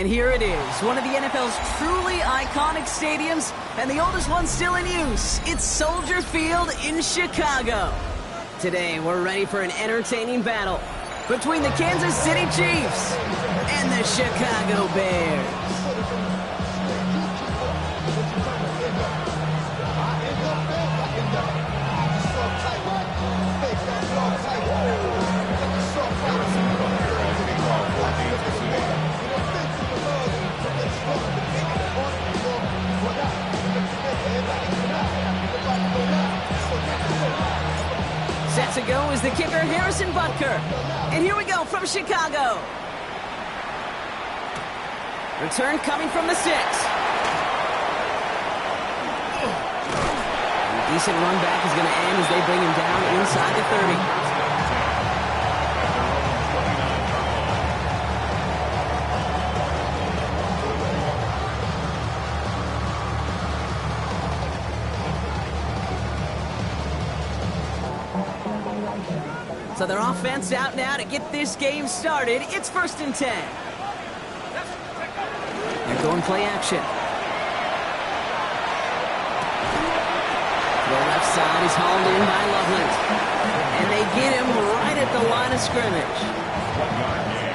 And here it is, one of the NFL's truly iconic stadiums, and the oldest one still in use. It's Soldier Field in Chicago. Today, we're ready for an entertaining battle between the Kansas City Chiefs and the Chicago Bears. Set to go is the kicker, Harrison Butker. And here we go from Chicago. Return coming from the 6. A decent run back is going to end as they bring him down inside the 30. So their offense out now to get this game started. It's 1st and 10. They're going play action. The left side is hauled in by Loveland. And they get him right at the line of scrimmage.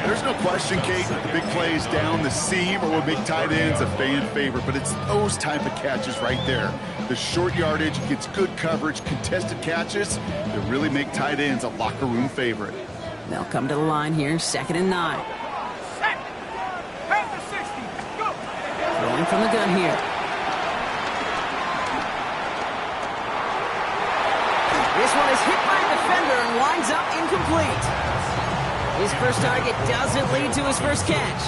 There's no question, Kate, the big plays down the seam or with big tight ends a fan favorite, but it's those type of catches right there. The short yardage, gets good coverage, contested catches that really make tight ends a locker room favorite. They'll come to the line here, 2nd and 9. Throwing from the gun here. This one is hit by a defender and winds up incomplete. His first target doesn't lead to his first catch.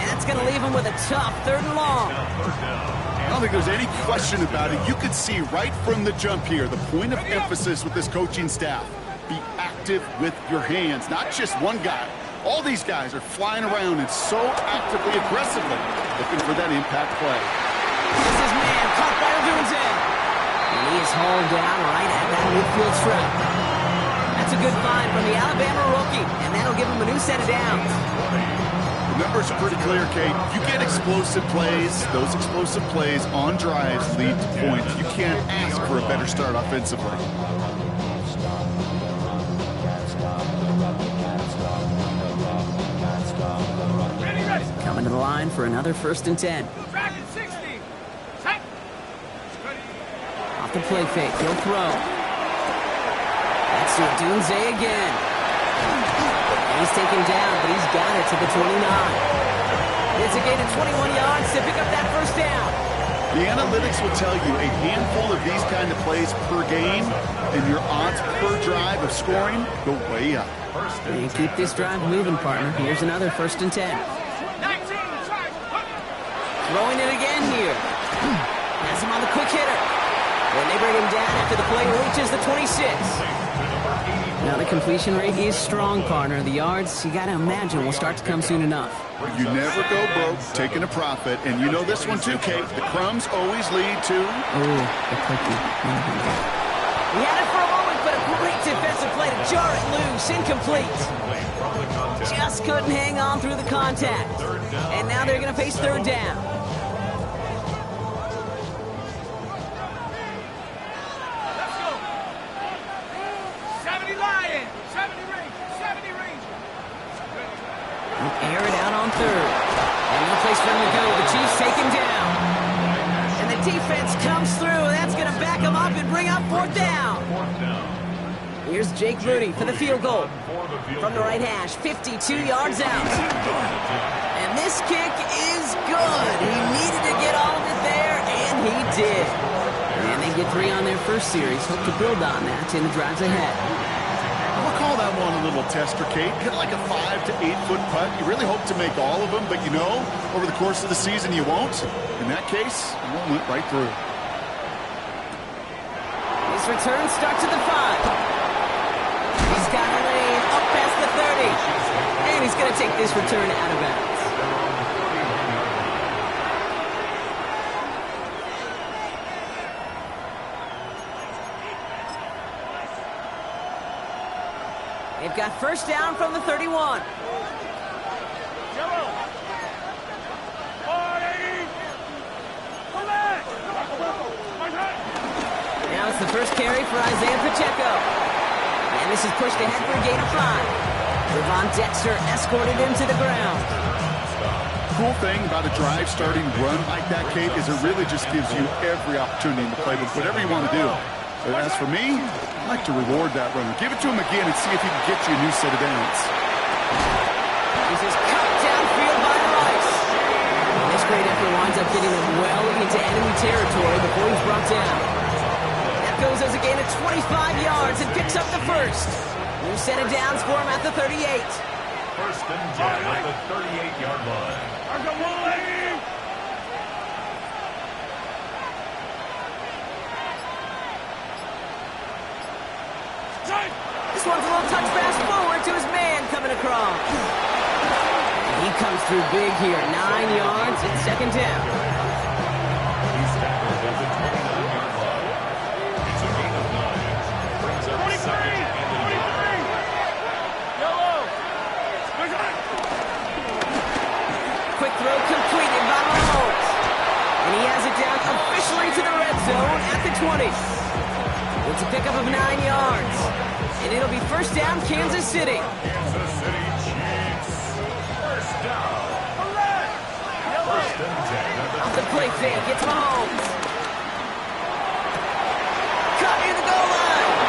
And that's going to leave him with a tough 3rd and long. I don't think there's any question about it. You could see right from the jump here, the point of emphasis with this coaching staff. Be active with your hands, not just one guy. All these guys are flying around and so actively, aggressively looking for that impact play. This is man caught by Odunze. And he is hauled down right at that midfield strip. That's a good find from the Alabama rookie, and that'll give him a new set of downs. The numbers are pretty clear, Kate. You get explosive plays. Those explosive plays on drives lead to points. You can't ask for a better start offensively. Coming to the line for another 1st and 10. Off the play fake, he'll throw. That's to Odunze again. He's taken down, but he's got it to the 29. It's a gain of 21 yards to pick up that 1st down. The analytics will tell you a handful of these kind of plays per game, and your odds per drive of scoring go way up. And keep this drive moving, partner. Here's another 1st and 10. Throwing it again here. Has him on the quick hitter. And they bring him down after the play reaches the 26. Now the completion rate is strong, partner. The yards, you got to imagine, will start to come soon enough. You never go broke taking a profit, and you know this one too, Kate. The crumbs always lead to... Oh, the cookie. He had it for a moment, but a great defensive play to jar it loose. Incomplete. Just couldn't hang on through the contact. And now they're going to face 3rd down. Air it out on 3rd. And no place for him to go. The Chiefs take him down. And the defense comes through. That's going to back him up and bring up 4th down. Here's Jake Moody for the field goal. From the right hash, 52 yards out. And this kick is good. He needed to get all of it there, and he did. And they get 3 on their first series. Hope to build on that in the drives ahead. We'll call that one a little tester, Kate. Kind of like a 5 to 8 foot putt. You really hope to make all of them, but you know, over the course of the season, you won't. In that case, one went right through. His return starts at the 5. He's got a lane up past the 30. And he's going to take this return out of bounds. They've got 1st down from the 31. the first carry for Isaiah Pacheco. And this is pushed ahead for a gain of 5. Ravon Dexter escorted him to the ground. Cool thing about a drive starting run like that, Kate, is it really just gives you every opportunity in the playbook, whatever you want to do. But as for me, I like to reward that runner. Give it to him again and see if he can get you a new set of downs. This is cut downfield by Rice. And this great effort winds up getting him well into enemy territory before he's brought down. That goes as a gain of 25 yards and picks up the first. New set of downs for him at the 38. First and 10 at the 38-yard line. This one's a little touch pass forward to his man coming across. And he comes through big here. 9 yards and second down. He's tackled at the 29-yard line. It's a gain of 9. Brings up 2nd and 9. Quick throw completed by Mahomes. And he has it down officially to the red zone at the 20. It's a pickup of 9 yards. And it'll be first down, Kansas City. Kansas City Chiefs. First down. First and 10 Off the play fake, it's Mahomes. Cut near the goal line.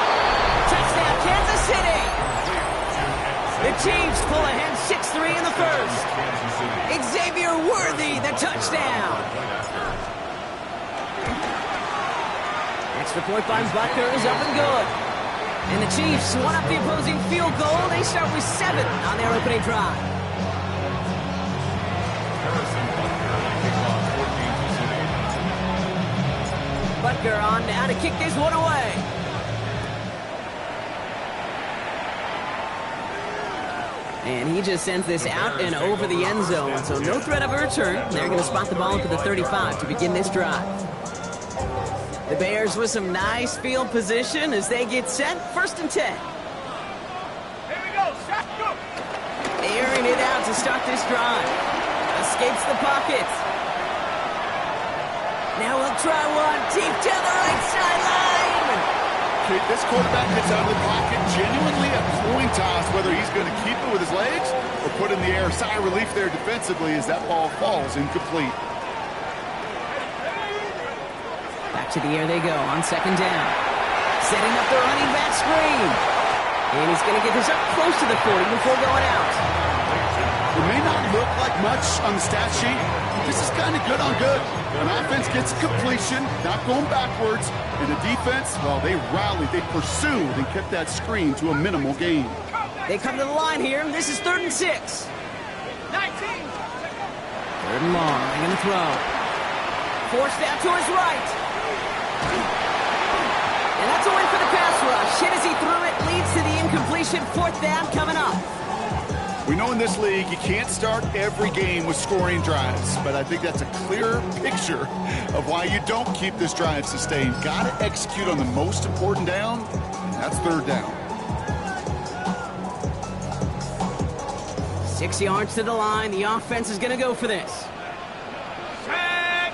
Touchdown, Kansas City. The Chiefs pull ahead 6-3 in the first. Xavier Worthy, the touchdown. Extra point by Butker is up and good. And the Chiefs won up the opposing field goal. They start with 7 on their opening drive. Butker on now to kick this one away. And he just sends this out and over the end zone. So no threat of a return. They're going to spot the ball up at the 35 to begin this drive. The Bears with some nice field position as they get set. First and 10. Here we go. Shot, go. Airing it out to start this drive. Escapes the pocket. Now we'll try one deep down the right sideline. Kate, this quarterback gets out of the pocket, genuinely a coin toss whether he's going to keep it with his legs or put it in the air. Sigh of relief there defensively as that ball falls incomplete. Back to the air they go on second down. Setting up the running back screen. And he's going to get this up close to the 40 before going out. It may not look like much on the stat sheet. This is kind of good on good. An offense gets completion, not going backwards. And the defense, well, they rallied, they pursued, and kept that screen to a minimal gain. They come to the line here. This is 3rd and 6. 19. 3rd and long. They're going to throw. Forced out to his right. And that's a win for the pass rush. Hit as he threw it, leads to the incompletion. 4th down coming up. We know in this league you can't start every game with scoring drives, but I think that's a clear picture of why you don't keep this drive sustained. Got to execute on the most important down. That's 3rd down. 6 yards to the line. The offense is going to go for this. Set.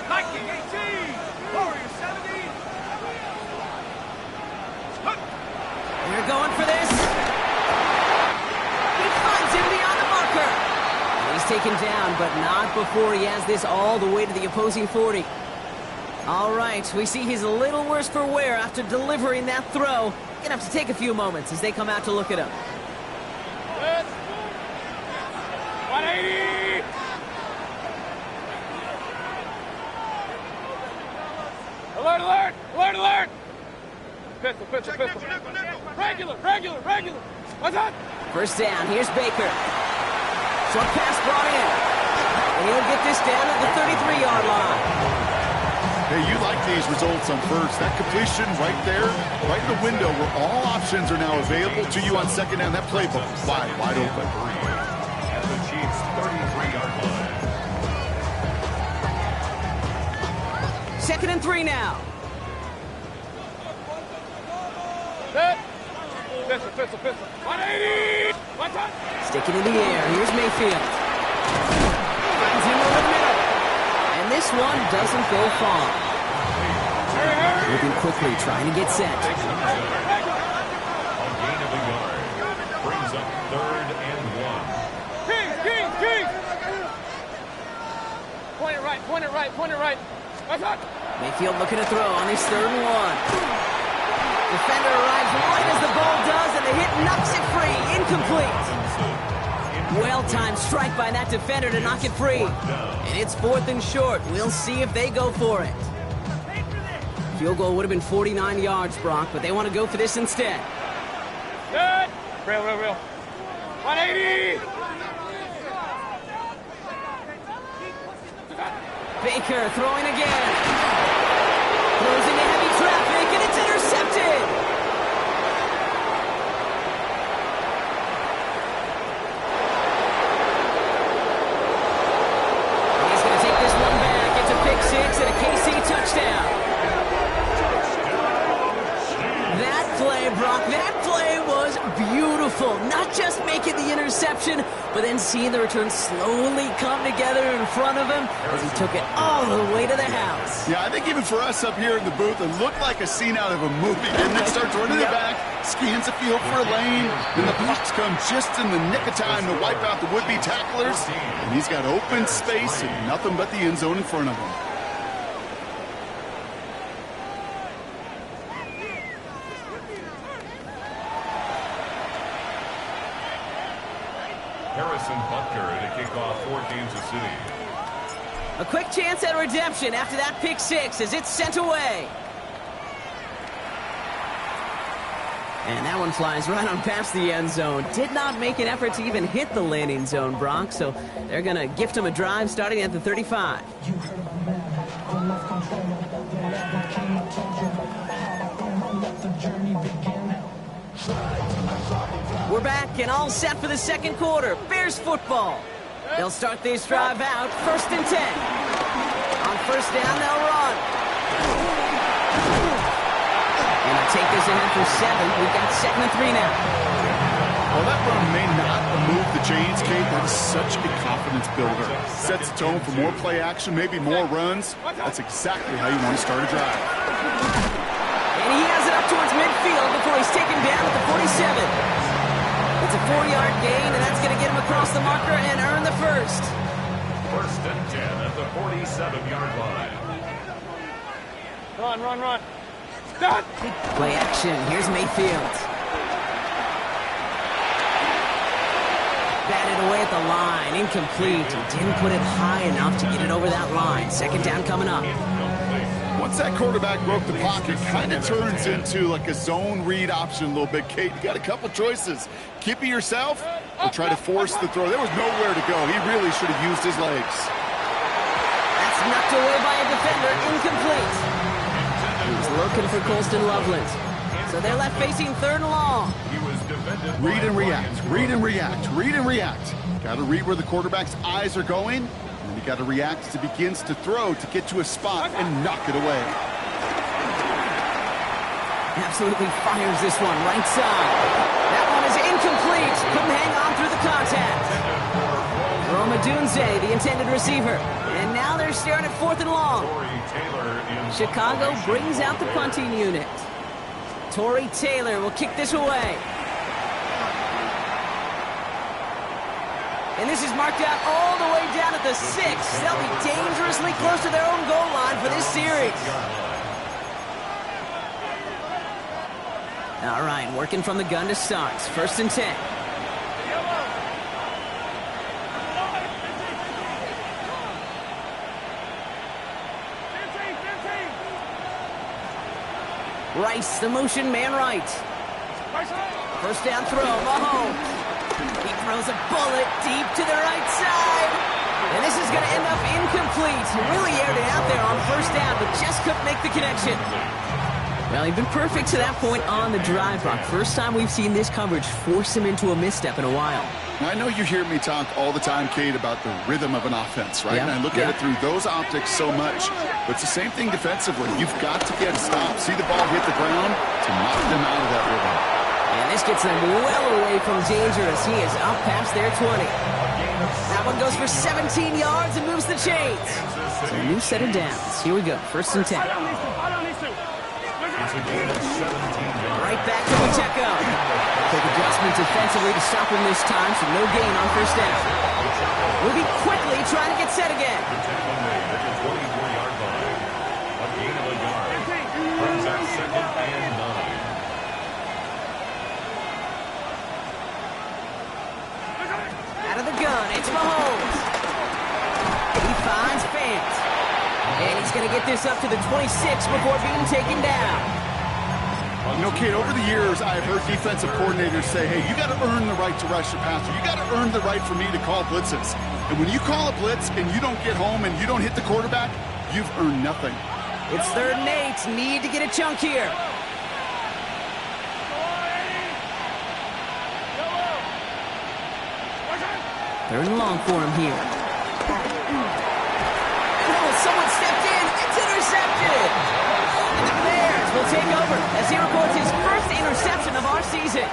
Viking 18. Warriors 17. They're going for this. He finds him beyond the marker. And he's taken down, but not before he has this all the way to the opposing 40. All right, we see he's a little worse for wear after delivering that throw. Gonna have to take a few moments as they come out to look at him. 180. Alert, alert, alert, alert. Pistol, pistol, pistol. Regular. What's that? First down, here's Baker. Short pass brought in. And he'll get this down at the 33-yard line. Hey, you like these results on first. That completion right there, right in the window where all options are now available to you on second down. That playbook wide open. At the Chiefs' 33-yard line. 2nd and 3 now. Set. Pistol. 180. What's that? Sticking in the air. Here's Mayfield. Finds him over the middle. And this one doesn't go far. Moving quickly, trying to get set. A gain of a yard. Brings up 3rd and 1. King! Point it right. Mayfield looking to throw on his 3rd and 1. Defender arrives right as the ball does, and the hit knocks it free. Incomplete. Well-timed strike by that defender to knock it free. And it's 4th and short. We'll see if they go for it. Field goal would have been 49 yards, Brock, but they want to go for this instead. Good. Real. 180. Baker throwing again. Throws into heavy traffic, and it's intercepted. He's going to take this one back. It's a pick 6 and a KC touchdown. That play, Brock, that play was beautiful. Not just making the interception, but then seeing the return slowly come together in front of him as he took it all the way to the house. Yeah, I think even for us up here in the booth, it looked like a scene out of a movie. And then starts running it back, scans the field for a lane, and the Bucs come just in the nick of time to wipe out the would-be tacklers. And he's got open space and nothing but the end zone in front of him. Harrison Butker to kick off for Kansas City. A quick chance at redemption after that pick 6 as it's sent away. And that one flies right on past the end zone. Did not make an effort to even hit the landing zone, Brock, so they're going to gift him a drive starting at the 35. We're back and all set for the second quarter. Bears football. They'll start this drive out 1st and 10. On 1st down, they'll run. And they'll take this ahead for 7. We've got 2nd and 3 now. Well, that run may not move the chains, Kate. That is such a confidence builder. Sets the tone for more play action, maybe more runs. That's exactly how you want to start a drive. And he has it up towards midfield before he's taken down at the 47. It's a 4-yard gain, and that's going to get him across the marker and earn the 1st. 1st and 10 at the 47-yard line. Run. Stop. Play action. Here's Mayfield. Batted away at the line. Incomplete. He didn't put it high enough to get it over that line. 2nd down coming up. Once that quarterback broke the pocket, kind of turns into like a zone read option a little bit, Kate. You got a couple choices. Keep it yourself or try to force the throw. There was nowhere to go. He really should have used his legs. That's knocked away by a defender. Incomplete. He was looking for Colston Loveland. So they're left facing 3rd and long. Read and react. Got to read where the quarterback's eyes are going. And you got to react as he begins to throw to get to a spot and knock it away. Absolutely fires this one right side. That one is incomplete. Couldn't hang on through the contact. Roma Dunze, the intended receiver. And now they're staring at 4th and long. Chicago brings out the punting unit. Torrey Taylor will kick this away. And this is marked out all the way down at the 6. They'll be dangerously close to their own goal line for this series. All right, working from the gun to start. 1st and 10. Rice, the motion man right. 1st down throw, Mahomes. He throws a bullet deep to the right side. And this is going to end up incomplete. He really aired it out there on 1st down, but just couldn't make the connection. Well, he'd been perfect to that point on the drive, Brock. First time we've seen this coverage force him into a misstep in a while. I know you hear me talk all the time, Kate, about the rhythm of an offense, right? Yeah, and I look at it through those optics so much. But it's the same thing defensively. You've got to get a stop, see the ball hit the ground to knock them out of that rhythm. And this gets them well away from danger as he is up past their 20. That one goes for 17 yards and moves the chains. So a new set of downs. Here we go, 1st and 10. It's a gain of 17 yards. Right back to Pacheco. Quick adjustment defensively to stop him this time, so no gain on first down. Moving quickly, trying to get set again. The tackle made at the 24-yard line. A gain of a yard. Brings up 2nd and 9. Out of the gun, it's Mahomes. He finds Fant. And he's going to get this up to the 26 before being taken down. You know, Kate, over the years, I've heard defensive coordinators say, hey, you got to earn the right to rush your passer. You got to earn the right for me to call blitzes. And when you call a blitz and you don't get home and you don't hit the quarterback, you've earned nothing. It's 3rd and 8. Need to get a chunk here. Third and long for him here. Oh, someone stepped in. It's intercepted. And the Bears will take over as he records his first interception of our season.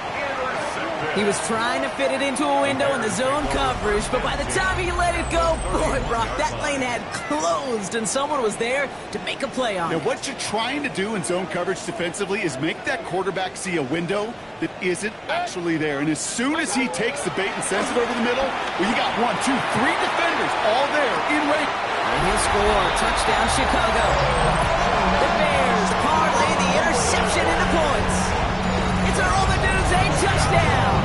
He was trying to fit it into a window in the zone coverage, but by the time he let it go, boy, Brock, that lane had closed, and someone was there to make a play on it. Now, what you're trying to do in zone coverage defensively is make that quarterback see a window that isn't actually there. And as soon as he takes the bait and sends it over the middle, well, you got 1, 2, 3 defenders all there in range. And he'll score. Touchdown, Chicago. The Bears parlay the interception into points. It's a Romaduzzi touchdown.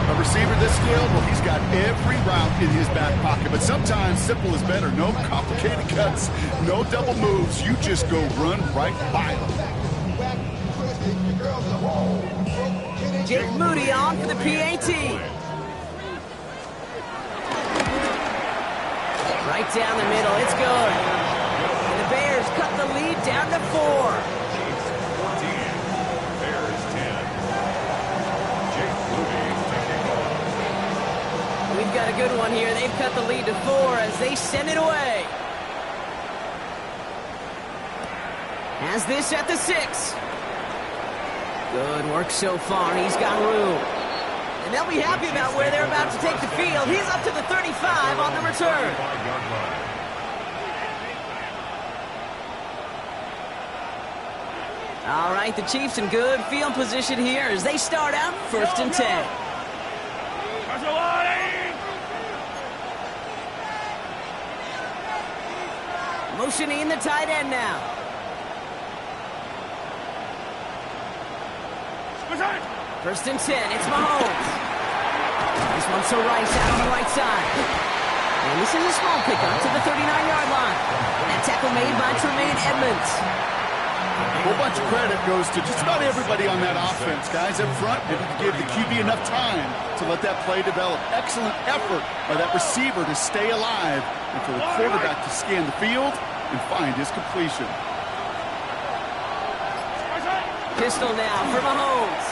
A receiver this skilled, well, he's got every route in his back pocket. But sometimes simple is better. No complicated cuts, no double moves. You just go run right by them. Jake Moody on for the PAT. Right down the middle, it's good. And the Bears cut the lead down to 4. Chiefs 14. Bears 10. Jake Moody taking over. We've got a good one here. They've cut the lead to 4 as they send it away. Has this at the 6. Good work so far. He's got room. And they'll be happy about where they're about to take the field. He's up to the 35 on the return. 5-yard line. All right, the Chiefs in good field position here as they start out 1st and 10. Motioning the tight end now. First and 10, it's Mahomes. This one's to Rice out on the right side. And this is a small pickup to the 39-yard line. That tackle made by Tremaine Edmonds. A whole bunch of credit goes to just about everybody on that offense. Guys up front didn't give the QB enough time to let that play develop. Excellent effort by that receiver to stay alive and for the quarterback to scan the field and find his completion. Pistol now for Mahomes.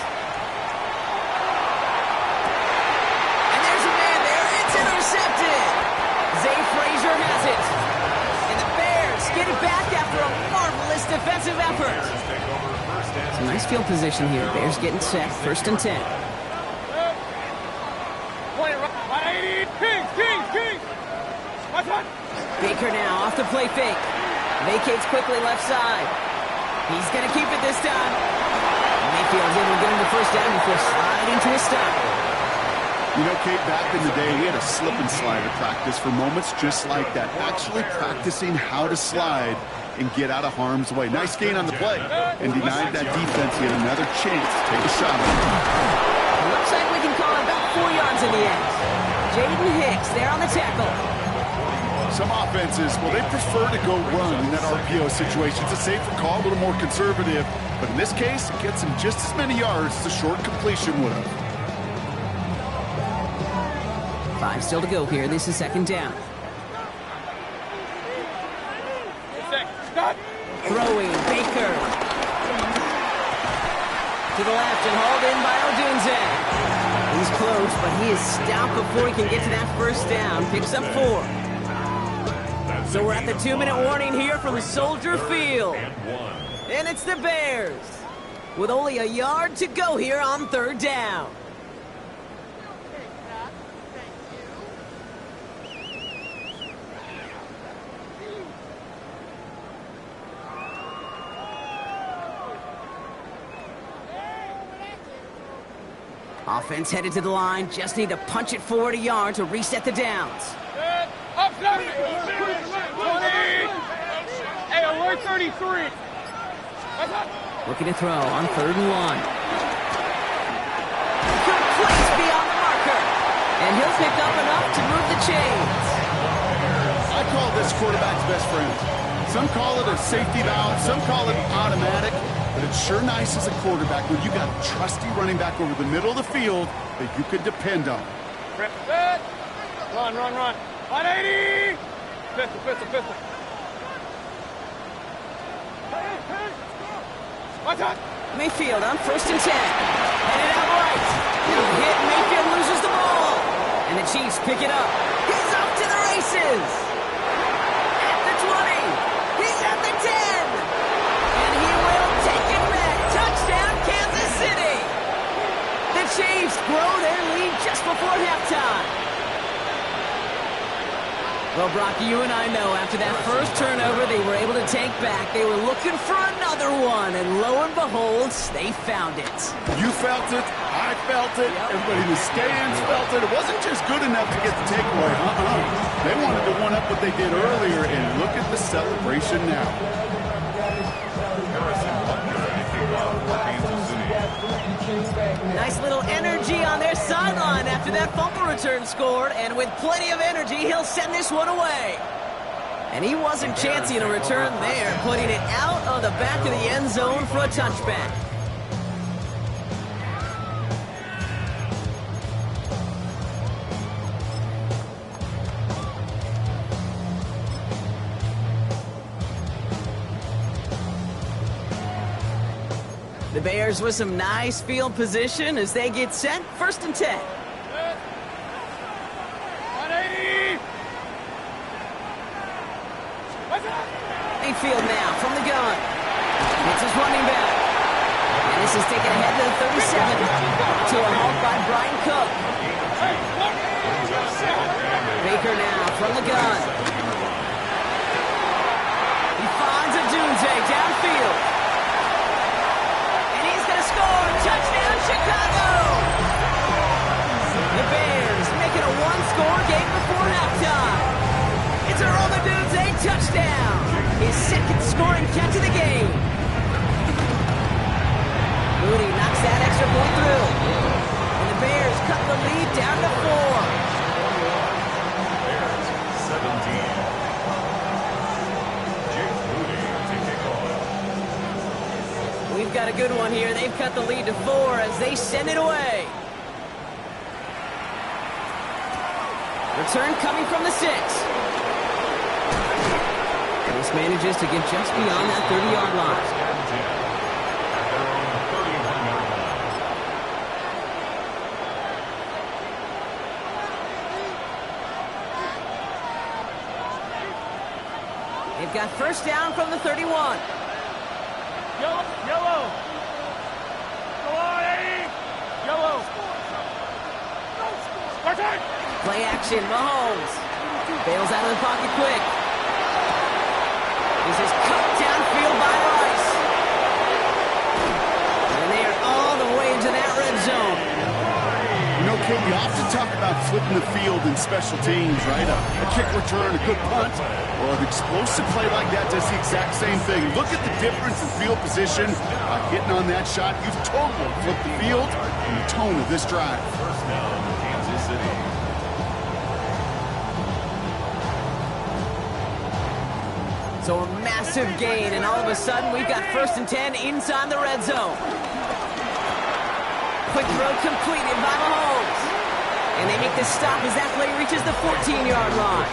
And there's a man there. It's intercepted. Zay Frazier has it. And the Bears get it back after a marvelous defensive effort. It's a nice field position here. Bears getting set. 1st and 10. Baker now off the play fake. Vacates quickly left side. He's going to keep it this time. Mayfield's able to get him the first down before sliding to a stop. You know, Kate, back in the day, he had a slip and slide at practice for moments just like that. Actually practicing how to slide and get out of harm's way. Nice gain on the play and denied that defense. He had another chance to take a shot at him. It looks like we can call it about 4 yards in the end. Jaden Hicks there on the tackle. Some offenses, well, they prefer to go run in that RPO situation. It's a safer call, a little more conservative. But in this case, it gets him just as many yards as a short completion would have. 5 still to go here. This is 2nd down. Throwing Baker. To the left and hauled in by Odunze. He's close, but he is stopped before he can get to that first down. Picks up 4. So we're at the 2-minute warning here from Soldier Field. And it's the Bears with only a yard to go here on 3rd down. Offense headed to the line. Just need to punch it forward a yard to reset the downs. Up, 20. Hey, alert 33. Looking to throw on 3rd and 1. Good place beyond the marker. And he'll pick up enough to move the chains. I call this quarterback's best friend. Some call it a safety valve, some call it automatic, but it's sure nice as a quarterback when you got a trusty running back over the middle of the field that you could depend on. Run. 180. Pistol. Watch out. Mayfield on 1st and 10. Headed out right. Hit. Mayfield loses the ball. And the Chiefs pick it up. He's off to the races. At the 20. He's at the 10. And he will take it back. Touchdown, Kansas City. The Chiefs grow their lead just before halftime. Well, Brocky, you and I know after that first turnover they were able to take back. They were looking for another one, and lo and behold, they found it. You felt it. I felt it. Everybody in the stands felt it. It wasn't just good enough to get the takeaway. They wanted to one-up what they did earlier, and look at the celebration now. Nice little energy on their sideline after that fumble return scored, and with plenty of energy, he'll send this one away. And he wasn't chancing a return there, putting it out of the back of the end zone for a touchback. The Bears with some nice field position as they get set. 1st and 10. 180. Mayfield now from the gun. It's his running back. And this is taken ahead to the 37. To a halt by Brian Cook. Baker now from the gun. He finds a Dunze downfield. Touchdown, Chicago! The Bears making a one-score game before halftime. It's a Dunze touchdown. His 2nd scoring catch of the game. Moody knocks that extra point through. And the Bears cut the lead down to 4. 17. We've got a good one here. They've cut the lead to 4 as they send it away. Return coming from the 6. And this manages to get just beyond that 30-yard line. They've got 1st down from the 31. Yellow. Go on, Eddie. Yellow. Play action, Mahomes. Bails out of the pocket quick. This is cut downfield by Rice. And they are all the way into that red zone. You know, Kate, you often talk about flipping the field in special teams, right? A kick return, a good punt. Well, an explosive play like that does the exact same thing. Look at the difference in field position. By hitting on that shot, you've totally flipped the field and the tone of this drive. 1st down, Kansas City. So a massive gain, and all of a sudden we've got 1st and 10 inside the red zone. Quick throw completed by Mahomes. And they make the stop as that play reaches the 14-yard line.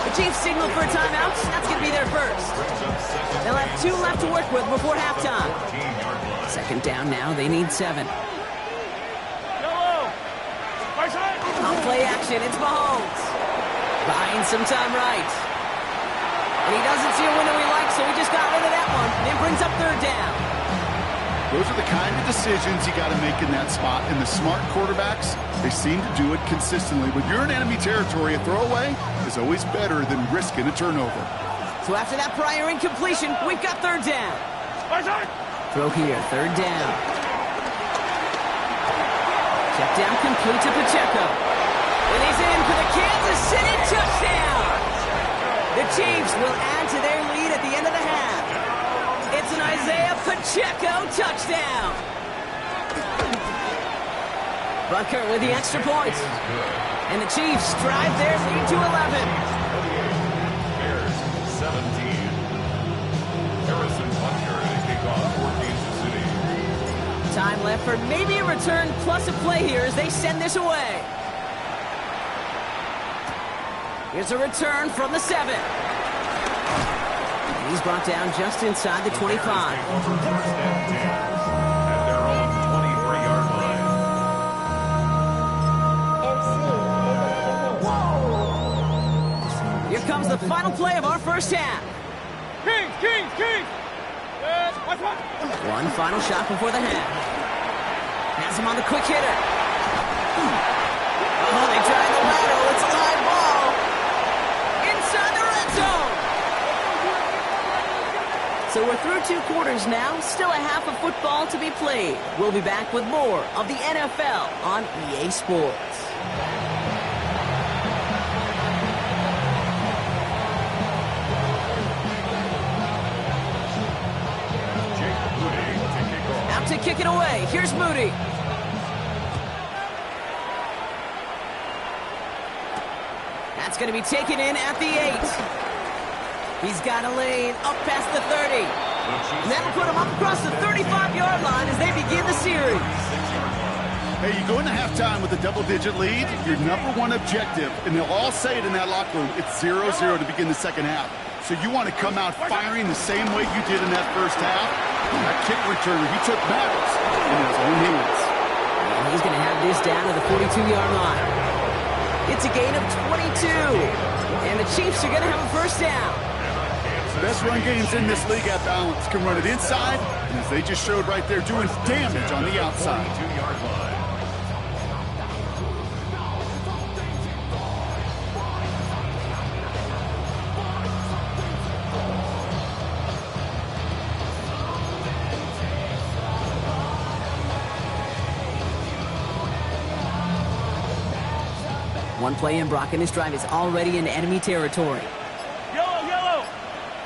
The Chiefs signal for a timeout. That's going to be their first. They'll have 2 left to work with before halftime. 2nd down now. They need 7. On play action, it's Mahomes. Buying some time right. And he doesn't see a window he likes, so he just got rid of that one. And it brings up 3rd down. Those are the kind of decisions you got to make in that spot. And the smart quarterbacks, they seem to do it consistently. When you're in enemy territory, a throwaway is always better than risking a turnover. So after that prior incompletion, we've got 3rd down. Throw here, 3rd down. Check down complete to Pacheco. And he's in for the Kansas City touchdown. The Chiefs will add to their lead at the end of the half. It's an Isaiah Pacheco touchdown. Bucker with the extra point. And the Chiefs drive their lead to 11. Bears 17. Harrison Butker to kick off for Kansas City. Time left for maybe a return plus a play here as they send this away. Here's a return from the 7. And he's brought down just inside the 25. Over first and 10 at their own 23-yard line. Here comes the final play of our first half. Kings, Kings, Kings! Yes, watch. One final shot before the half. Has him on the quick hitter. Oh, they drive the lateral. It's a live ball. Inside the red zone. So we're through 2 quarters now. Still a half of football to be played. We'll be back with more of the NFL on EA Sports. Out to kick it away. Here's Moody. That's going to be taken in at the 8. He's got a lane up past the 30. And that'll put him up across the 35-yard line as they begin the series. Hey, you go into halftime with a double-digit lead, your number one objective, and they'll all say it in that locker room, it's 0-0 to begin the second half. So you want to come out firing the same way you did in that first half. That kick returner, he took matters in his own hands. And he's going to have this down to the 42-yard line. It's a gain of 22. And the Chiefs are going to have a first down. Best run games in this league at balance. Can run it inside, and as they just showed right there, doing damage on the outside. 22-yard line. One play in, Brock, and this drive is already in enemy territory. Yellow, yellow!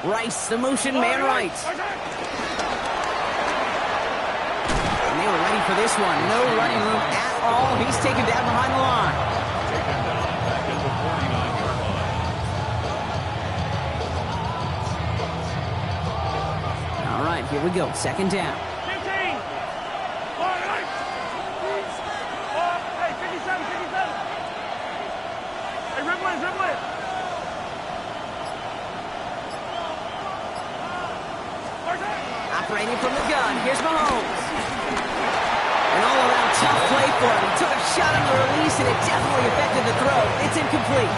Rice, the motion man right. And they were ready for this one. No running room at all. He's taken down behind the line. Taken down back at the 49-yard line. All right, here we go. Second down. 15! Hey, 57, 57! Hey, dribble it, dribble it! Operating from the gun. Here's Mahomes. An all-around tough play for him. He took a shot on the release, and it definitely affected the throw. It's incomplete.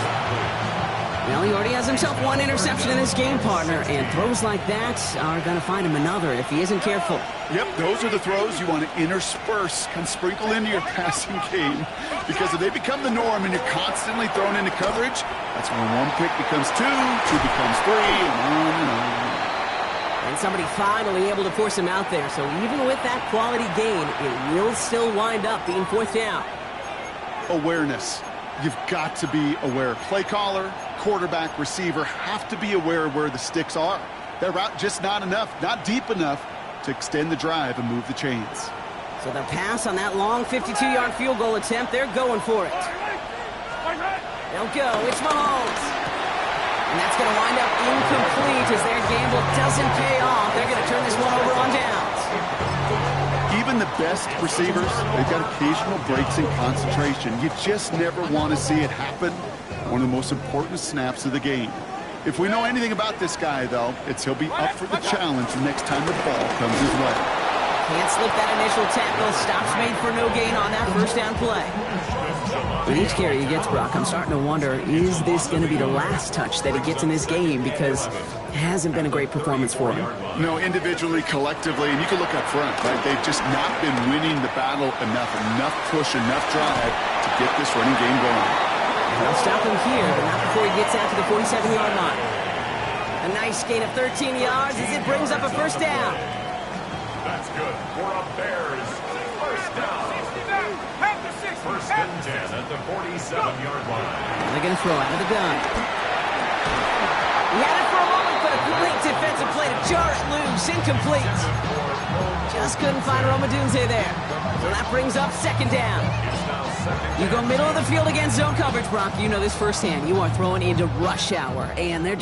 Well, he already has himself one interception in this game, partner, and throws like that are going to find him another if he isn't careful. Yep, those are the throws you want to intersperse, kind of sprinkle into your passing game, because if they become the norm and you're constantly thrown into coverage, that's when one pick becomes two becomes three, and on and on. And somebody finally able to force him out there, so even with that quality gain, it will still wind up being fourth down. Awareness. You've got to be aware. Play caller, quarterback, receiver have to be aware of where the sticks are. They're out just not enough, not deep enough to extend the drive and move the chains. So the pass on that long 52-yard field goal attempt, they're going for it. They'll go. It's Mahomes. And that's going to wind up incomplete as their gamble doesn't pay off. They're going to turn this one over on downs. Even the best receivers, they've got occasional breaks in concentration. You just never want to see it happen. One of the most important snaps of the game. If we know anything about this guy, though, it's he'll be up for the challenge the next time the ball comes his way. Can't slip that initial tackle. Stops made for no gain on that first down play. With each carry he gets, Brock, I'm starting to wonder, is this going to be the last touch that he gets in this game? Because it hasn't been a great performance for him. No, individually, collectively, and you can look up front, right? They've just not been winning the battle enough push, enough drive to get this running game going. They'll stop him here, but not before he gets out to the 47-yard line. A nice gain of 13 yards as it brings up a first down. That's good for a Bears first down. Half the 60, First and 10 at the 47-yard line. They're going to throw out of the gun. He had it for a moment, but a great defensive play to jar it loose. Incomplete. Just couldn't find Romadunze there. So that brings up second down. You go middle of the field against zone coverage, Brock. You know this firsthand. You are throwing into rush hour, and there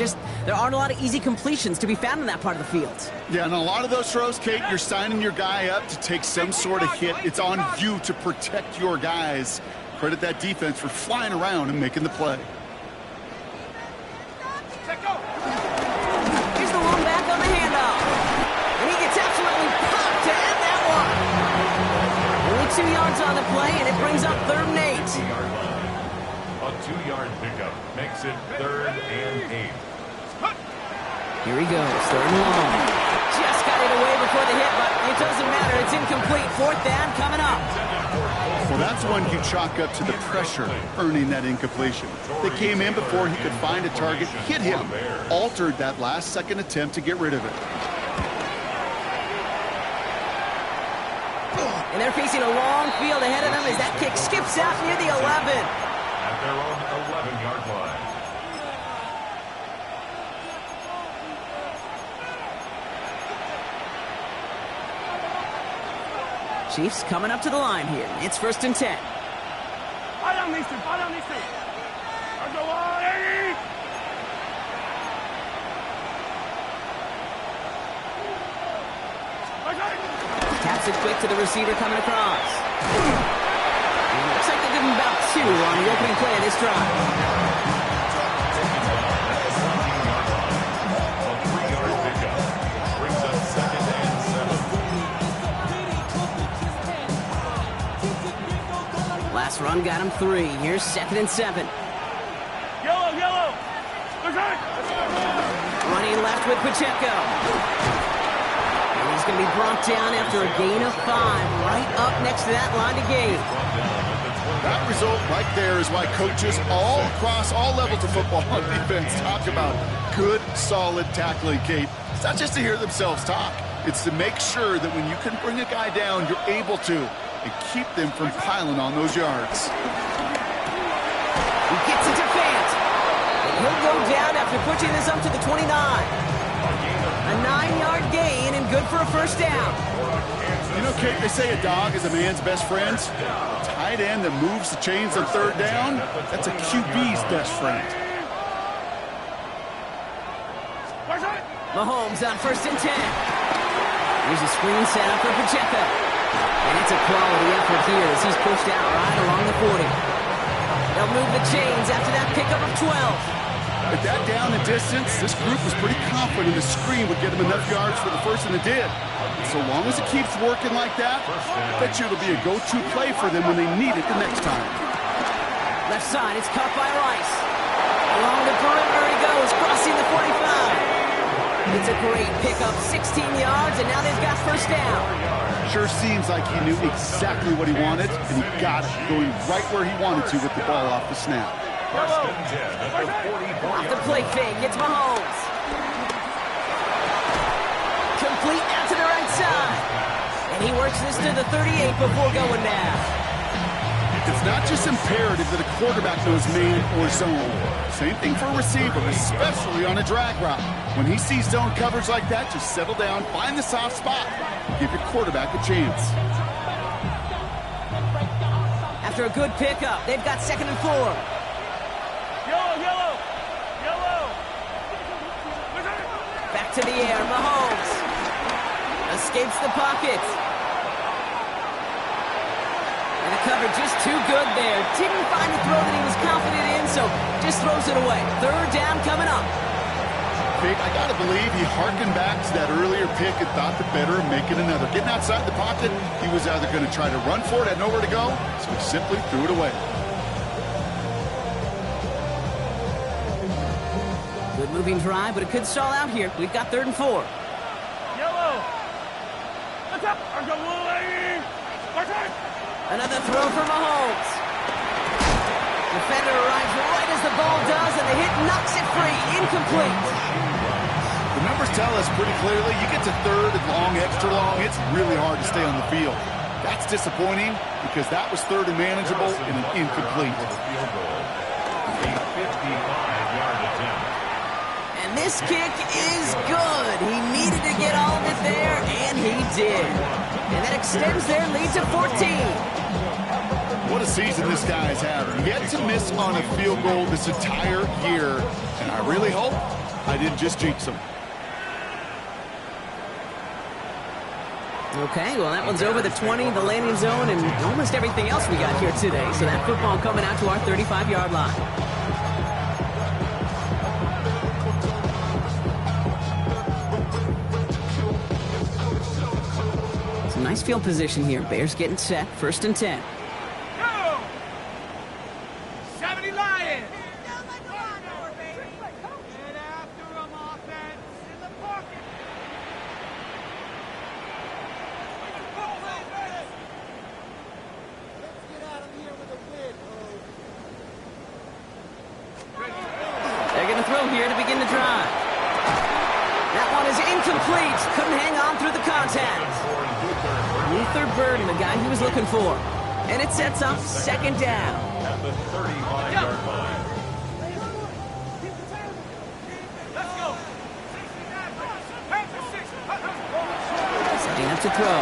aren't a lot of easy completions to be found in that part of the field. Yeah, and a lot of those throws, Kate, you're signing your guy up to take some sort of hit. It's on you to protect your guys. Credit that defense for flying around and making the play. Here's the one back on the handoff. And he gets absolutely popped to end that one. Only 2 yards on the play, and it brings up 3rd and 8. A 2-yard pickup makes it 3rd and 8. Here he goes, 3rd and long. Just got it away before the hit, but it doesn't matter. It's incomplete. 4th down coming up. Well, that's one you chalk up to the pressure earning that incompletion. They came in before he could find a target, hit him, altered that last-second attempt to get rid of it. And they're facing a long field ahead of them as that kick skips out near the 11. At their own 11-yard line. Chiefs coming up to the line here. It's 1st and 10. Taps it quick to the receiver coming across. And it looks like they give him about 2 on the opening play of this drive. A 3-yard pickup brings up 2nd and 7. Last run got him 3. Here's 2nd and 7. Yellow. Running left with Pacheco. And he's going to be brought down after a gain of 5, right up next to that line of gain. That result right there is why coaches all across all levels of football on defense talk about good, solid tackling, Kate. It's not just to hear themselves talk. It's to make sure that when you can bring a guy down, you're able to, and keep them from piling on those yards. He gets it to Fant. And he'll go down after pushing this up to the 29. A 9-yard gain and good for a 1st down. You know, Kate, they say a dog is a man's best friend. A tight end that moves the chains on 3rd down, that's a QB's best friend. Mahomes on 1st and 10. Here's a screen set up for Pacheco. And it's a quality effort here as he's pushed out right along the 40. They'll move the chains after that pickup of 12. With that down and distance, this group was pretty confident the screen would get them enough yards for the first, and it did. So long as it keeps working like that, I bet you it'll be a go-to play for them when they need it the next time. Left side, it's caught by Rice. Along the perimeter he goes, crossing the 45. It's a great pickup, 16 yards, and now they've got 1st down. Sure seems like he knew exactly what he wanted, and he got it, going right where he wanted to with the ball off the snap. First and 10 at the 44. Off the play fake, it's Mahomes. Complete out to the right side. And he works this to the 38 before going down. It's not just imperative that a quarterback knows man or zone. Same thing for a receiver, especially on a drag route. When he sees zone coverage like that, just settle down, find the soft spot, give your quarterback a chance. After a good pickup, they've got 2nd and 4. Yellow. Back to the air, Mahomes. Escapes the pocket. And the cover just too good there. Didn't find a throw that he was confident in, so just throws it away. 3rd down coming up. Kate, I gotta believe he harkened back to that earlier pick and thought the better of making another. Getting outside the pocket, he was either going to try to run for it, had nowhere to go, so he simply threw it away. Good moving drive, but it could stall out here. We've got 3rd and 4. Yellow. Another throw for Mahomes. Defender arrives right as the ball does, and the hit knocks it free. Incomplete. The numbers tell us pretty clearly, you get to 3rd and long, extra long, it's really hard to stay on the field. That's disappointing because that was third and manageable and an incomplete. Field goal. A 55-yard attempt. And this kick is good. He needed to get all of it there, and he did. And that extends their lead to 14. What a season this guy has had. Yet to miss on a field goal this entire year. And I really hope I didn't just jinx him. Okay, well, that one's over the 20, the landing zone, and almost everything else we got here today. So that football coming out to our 35-yard line. Some nice field position here. Bears getting set, 1st and 10. Go! 70 Lions! Get after him, offense! In the pocket! They're going to throw here to begin the drive. That one is incomplete. Couldn't hang on through the contact. Luther Burden, the guy he was looking for. And it sets up 2nd down. At the 35-yard line. Let's go! 69, pass to 6. Setting up to throw.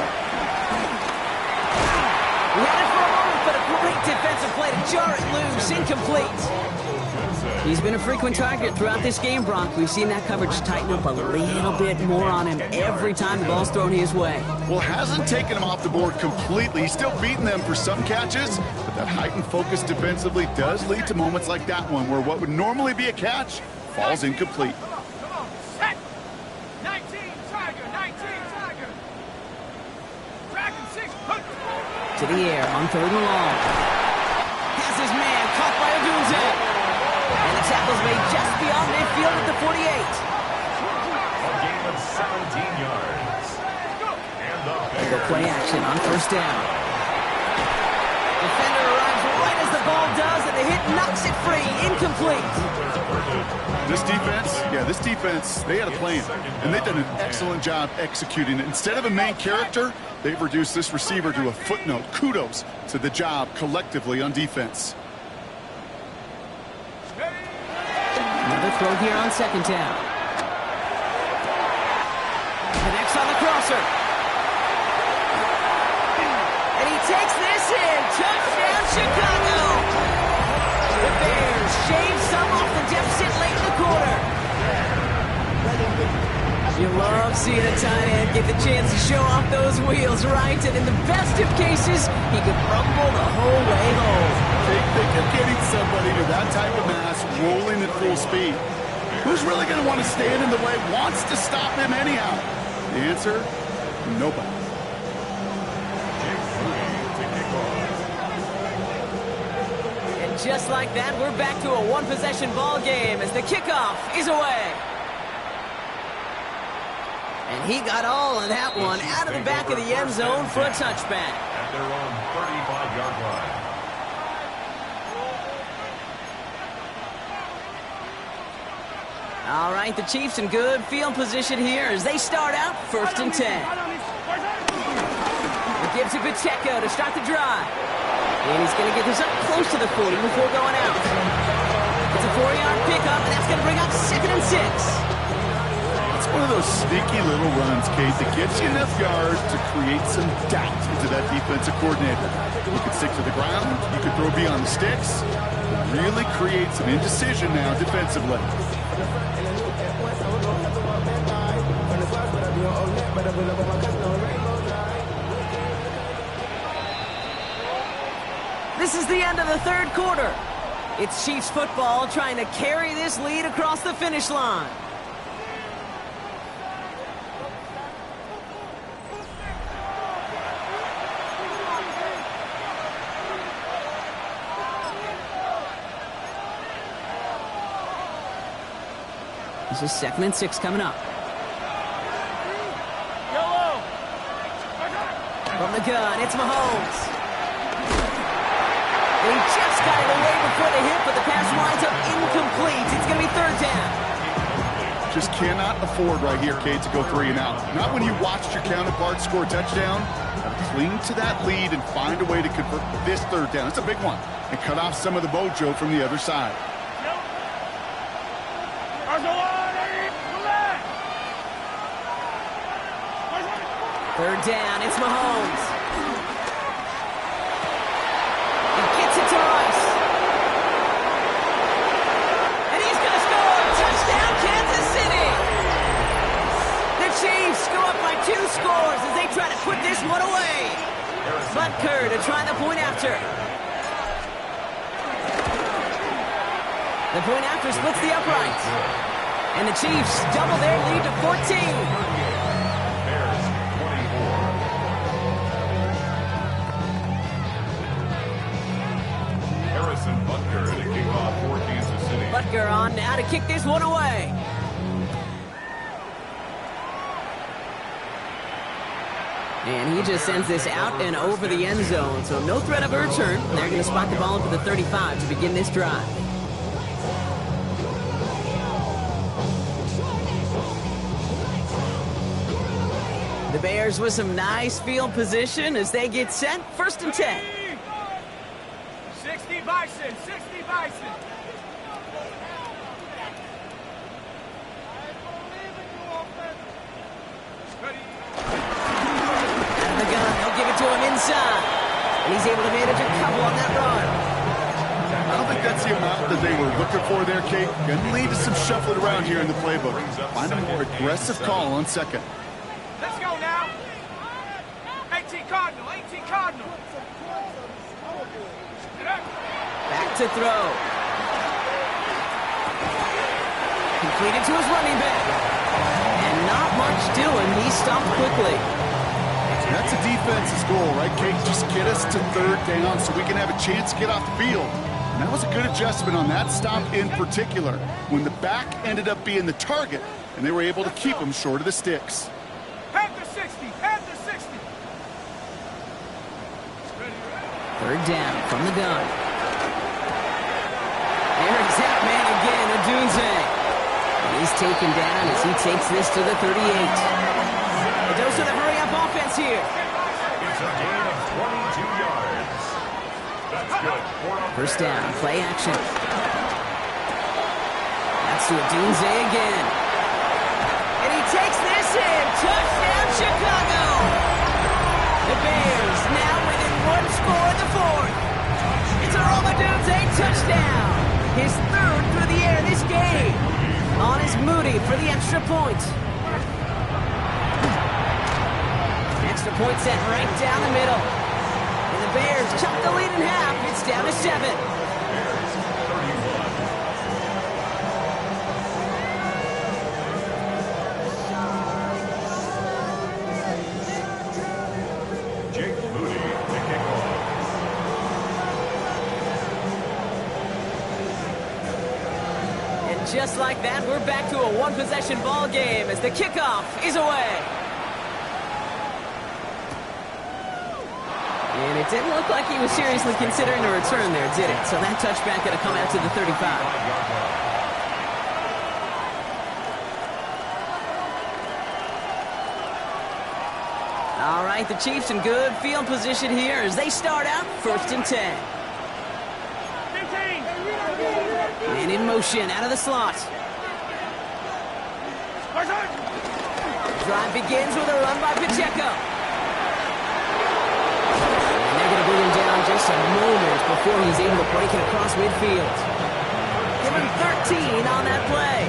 We had it for a moment, but a great defensive play to jar it loose. Incomplete. He's been a frequent target throughout this game, Brock. We've seen that coverage tighten up a little bit more on him every time the ball's thrown his way. Well, hasn't taken him off the board completely. He's still beating them for some catches, but that heightened focus defensively does lead to moments like that one where what would normally be a catch falls incomplete. Come on, set! 19, Tiger, 19, Tiger! Dragon 6, hook! To the air on 3rd and long. Has his man caught by Odunze. And the tackle's made just beyond midfield at the 48. A gain of 17 yards. And the They go Bears play action on 1st down. Defender arrives right as the ball does, and the hit knocks it free. Incomplete. This defense, they had a plan, and they've done an excellent job executing it. Instead of a main character, they've reduced this receiver to a footnote. Kudos to the job collectively on defense. Another throw here on 2nd down. Connects on the crosser. And he takes this in. Touchdown, Chicago. The Bears shave some off the deficit late in the quarter. You love seeing a tight end get the chance to show off those wheels, right? And in the best of cases, he could rumble the whole way home. They kept getting somebody to that type of mass rolling at full speed. Who's really going to want to stand in the way, wants to stop him anyhow? The answer, nobody. And just like that, we're back to a one-possession ball game as the kickoff is away. And he got all of that one out of the back of the end zone for a touchback. at their own 35-yard line. All right, the Chiefs in good field position here as they start out 1st and 10. It gives to Pacheco to start the drive. And he's going to get this up close to the 40 before going out. It's a 4-yard pickup, and that's going to bring up 2nd and 6. It's one of those sneaky little runs, Kate, that gets you enough yards to create some doubt into that defensive coordinator. You could stick to the ground, you could throw beyond the sticks, really create some indecision now defensively. This is the end of the third quarter. It's Chiefs football trying to carry this lead across the finish line. This is 2nd and 6 coming up. From the gun, it's Mahomes. And he just got it away before the hit, but the pass winds up incomplete. It's going to be 3rd down. Just cannot afford right here, Kate, to go 3 and out. Not when you watched your counterpart score a touchdown. Cling to that lead and find a way to convert this 3rd down. It's a big one. And cut off some of the mojo from the other side. 3rd down, it's Mahomes. He gets it to Rice. And he's going to score! Touchdown, Kansas City! The Chiefs go up by 2 scores as they try to put this one away. Butker to try the point after. The point after splits the upright. And the Chiefs double their lead to 14. Butker to kick off for Kansas City. Butker on now to kick this one away. And he just sends this out and over the end zone, so no threat of a return. They're going to spot the ball up to the 35 to begin this drive. The Bears with some nice field position as they get set. 1st and 10. 60 Bison, 60 Bison. Out of the gun, they'll give it to him inside. And he's able to manage a couple on that run. I don't think that's the amount that they were looking for there, Kate. Going to lead to some shuffling around here in the playbook. Find a more aggressive call on 2nd. Let's go now. 18 Cardinal, 18 Cardinal. Back to throw. Completed to his running back. And not much doing. He stopped quickly. That's a defense's goal, right, Kate? Just get us to 3rd down so we can have a chance to get off the field. And that was a good adjustment on that stop in particular, when the back ended up being the target, and they were able to keep him short of the sticks. Head to 60, head to 60. 3rd down from the gun. There's that man again, Odunze. He's taken down as he takes this to the 38. The dose of the hurry-up offense here. It's a gain of 22 yards. That's good. 1st down, play action. That's to Odunze again. And he takes this in. Touchdown, Chicago. The Bears now within 1 score in the 4th. It's a Odunze touchdown. His 3rd through the air this game. On is Moody for the extra point. Extra point set right down the middle. And the Bears chop the lead in half. It's down to 7. Just like that, we're back to a 1-possession ball game as the kickoff is away. And it didn't look like he was seriously considering a return there, did it? So that touchback going to come out to the 35. All right, the Chiefs in good field position here as they start out 1st and 10. And in motion, out of the slot. Drive begins with a run by Pacheco. And they're going to bring him down just a moment before he's able to break it across midfield. Give him 13 on that play.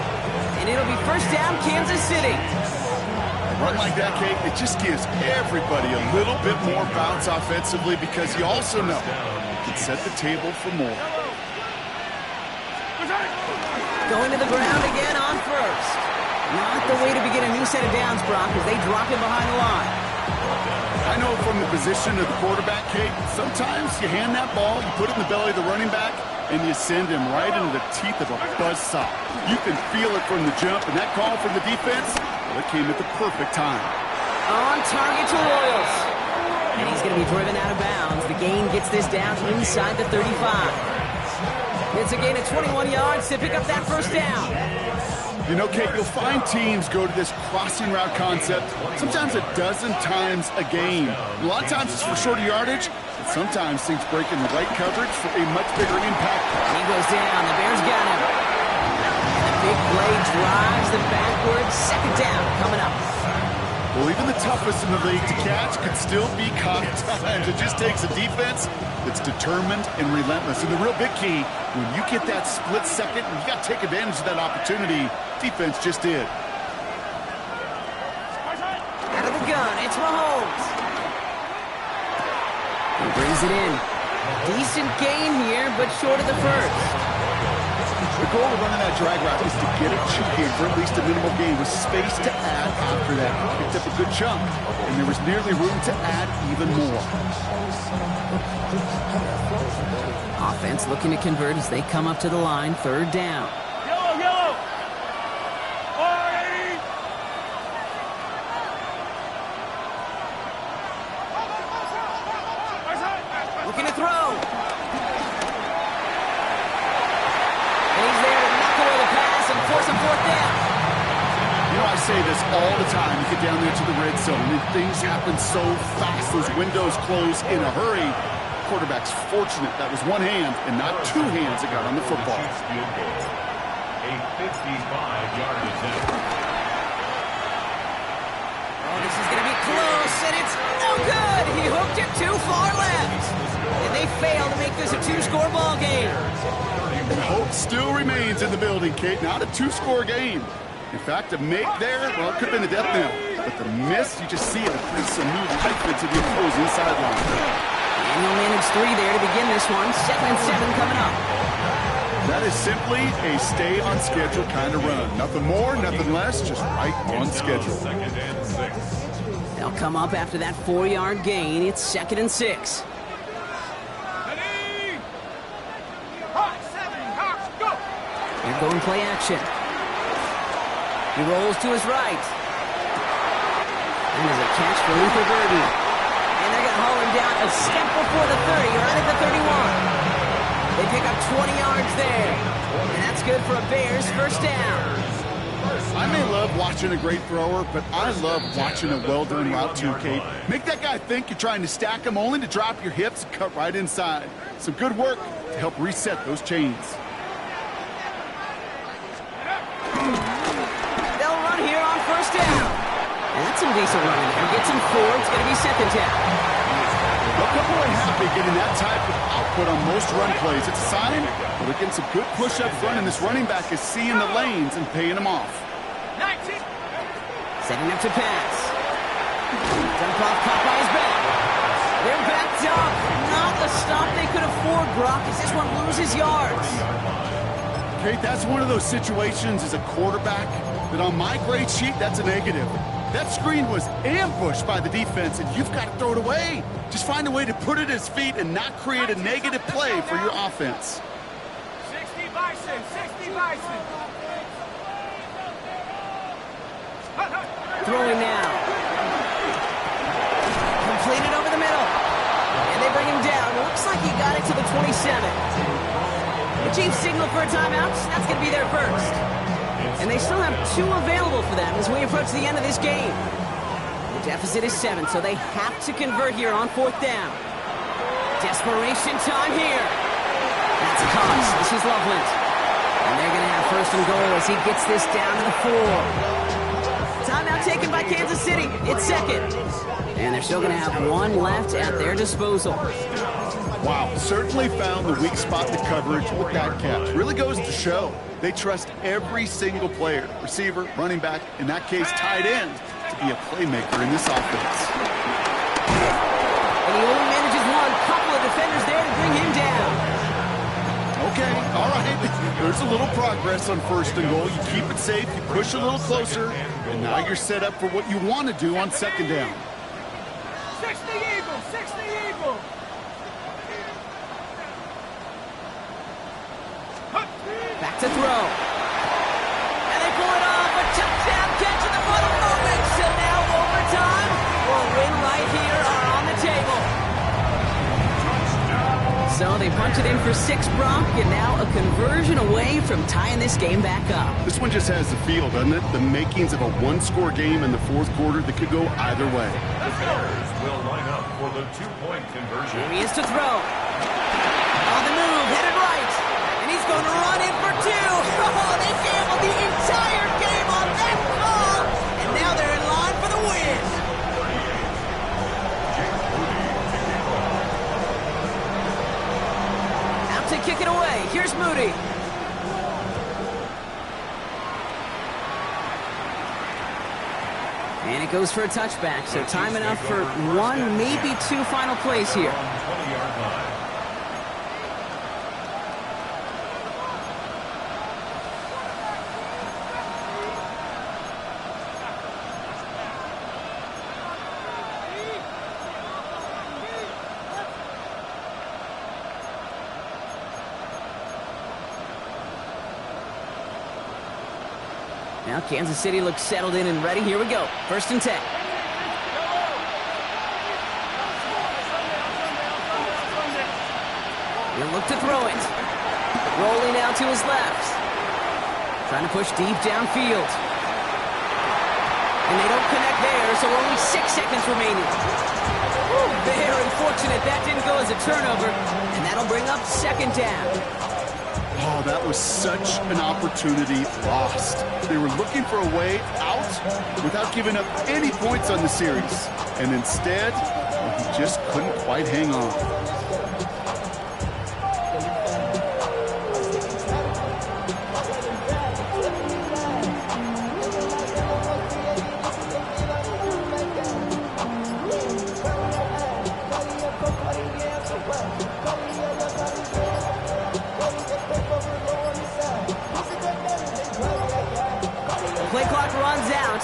And it'll be 1st down, Kansas City. A run like that, Kate, it just gives everybody a little bit more bounce offensively because you also know you can set the table for more. Going to the ground again on 1st. Not the way to begin a new set of downs, Brock, as they drop him behind the line. I know from the position of the quarterback, Kate, sometimes you hand that ball, you put it in the belly of the running back, and you send him right into the teeth of a buzzsaw. You can feel it from the jump, and that call from the defense, well, it came at the perfect time. On target to Royals. And he's going to be driven out of bounds. The gain gets this down inside the 35. It's a gain of 21 yards to pick up that 1st down. You know, Kate, you'll find teams go to this crossing route concept sometimes a dozen times a game. A lot of times it's for shorter yardage, but sometimes things break in the right coverage for a much bigger impact. He goes down. The Bears got him. And the big play drives them backwards. Second down coming up. Well, even the toughest in the league to catch could still be caught at times. It just takes a defense that's determined and relentless. And the real big key, when you get that split second, and you got to take advantage of that opportunity, defense just did. Out of the gun, it's Mahomes. He brings it in. Decent gain here, but short of the first. The goal of running that drag route is to get it cheating for at least a minimal gain with space to add after that. Picked up a good chunk, and there was nearly room to add even more. Offense looking to convert as they come up to the line. Third down. Yellow, yellow. Oi! Looking to throw. And he's there to knock away the pass and force a fourth down. You know, I say this all the time. You get down there to the red zone, and things happen so fast. Those windows close in a hurry. Quarterback's fortunate that was one hand and not two hands that got on the football. A 55-yard attempt. Oh, this is going to be close, and it's no good. He hooked it too far left. And they fail to make this a two-score ball game. And hope still remains in the building, Kate. Not a two-score game. In fact, a make there, well, it could have been a death knell. But the miss, you just see it brings some new life into the opposing sideline. And he'll manage three there to begin this one. 2nd and 7 coming up. That is simply a stay on schedule kind of run. Nothing more, nothing less, just right on schedule. 2nd and 6. They'll come up after that 4-yard gain. It's 2nd and 6. Ready? Hot, 7, Hawks, go! They're going play action. He rolls to his right. And there's a catch for Luther Burden. And they're going to haul him down a step before the 30, right at the 31. They pick up 20 yards there. And that's good for a Bears first down. I may love watching a great thrower, but I love watching a well-done route too, Kate. Make that guy think you're trying to stack him only to drop your hips and cut right inside. Some good work to help reset those chains. They'll run here on first down. And that's some decent running there. Gets him 4. It's going to be 2nd down. Look, I'm really happy getting that type of output on most run plays. It's a sign that we're getting some good push up front, and this running back is seeing the lanes and paying them off. 19. Setting up to pass. Dump off, caught by his back. They're backed up. Not the stop they could afford, Brock, as this one loses yards. Kate, that's one of those situations as a quarterback that on my grade sheet, that's a negative. That screen was ambushed by the defense, and you've got to throw it away. Just find a way to put it at his feet and not create a negative play for your offense. 60 Bison, 60 Bison. Throwing now. Completed over the middle. And they bring him down. Looks like he got it to the 27. The Chiefs signal for a timeout. That's going to be their first. And they still have 2 available for them as we approach the end of this game. The deficit is 7, so they have to convert here on 4th down. Desperation time here. That's Cox. This is Loveland. And they're going to have 1st and goal as he gets this down to the 4. Timeout taken by Kansas City. It's 2nd. And they're still going to have 1 left at their disposal. Wow, certainly found the weak spot in the coverage with that catch. Really goes to show they trust every single player, receiver, running back, in that case tight end, to be a playmaker in this offense. And he only manages 1. Couple of defenders there to bring him down. Okay, all right. There's a little progress on 1st and goal. You keep it safe, you push a little closer, and now you're set up for what you want to do on 2nd down. 60 Eagle, 60 Eagle. Back to throw. And they pull it off. A touchdown catch in the final moments. And now overtime or a win right here are on the table. So they punted in for 6, Brock, and now a conversion away from tying this game back up. This one just has the feel, doesn't it? The makings of a one-score game in the fourth quarter that could go either way. The Bears will line up for the two-point conversion. Here he is to throw. On the move, headed right. And he's going to run in for 2. Oh, they gambled the entire game on that call. And now they're in line for the win. Out to kick it away. Here's Moody. And it goes for a touchback, so time enough for 1, maybe 2 final plays here. 20-yard line. Now Kansas City looks settled in and ready. Here we go. 1st and 10. He'll look to throw it. Rolling out to his left. Trying to push deep downfield. And they don't connect there, so only 6 seconds remaining. Very unfortunate. That didn't go as a turnover. And that'll bring up 2nd down. Oh, that was such an opportunity lost. They were looking for a way out without giving up any points on the series. And instead, well, he just couldn't quite hang on.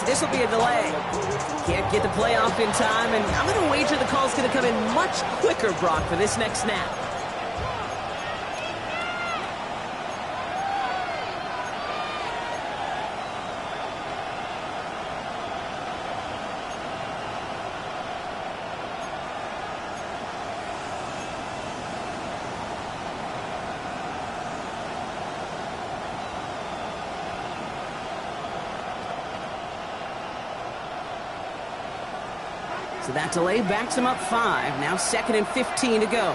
This will be a delay. Can't get the play off in time, and I'm going to wager the call's going to come in much quicker, Brock, for this next snap. So that delay backs him up 5. Now 2nd and 15 to go.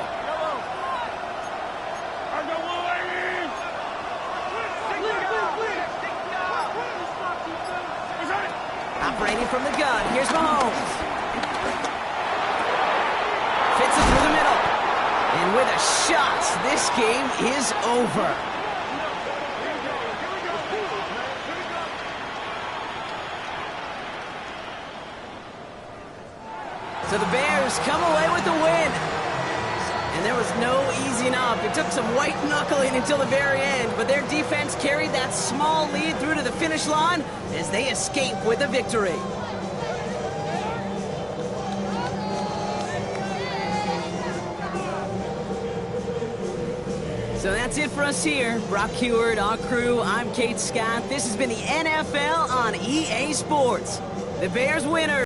Operating from the gun. Here's Mahomes. Fits it through the middle. And with a shot, this game is over. So the Bears come away with the win. And there was no easing up. It took some white knuckling until the very end, but their defense carried that small lead through to the finish line as they escape with a victory. So that's it for us here. Brock Heward, our crew, I'm Kate Scott. This has been the NFL on EA Sports. The Bears winner.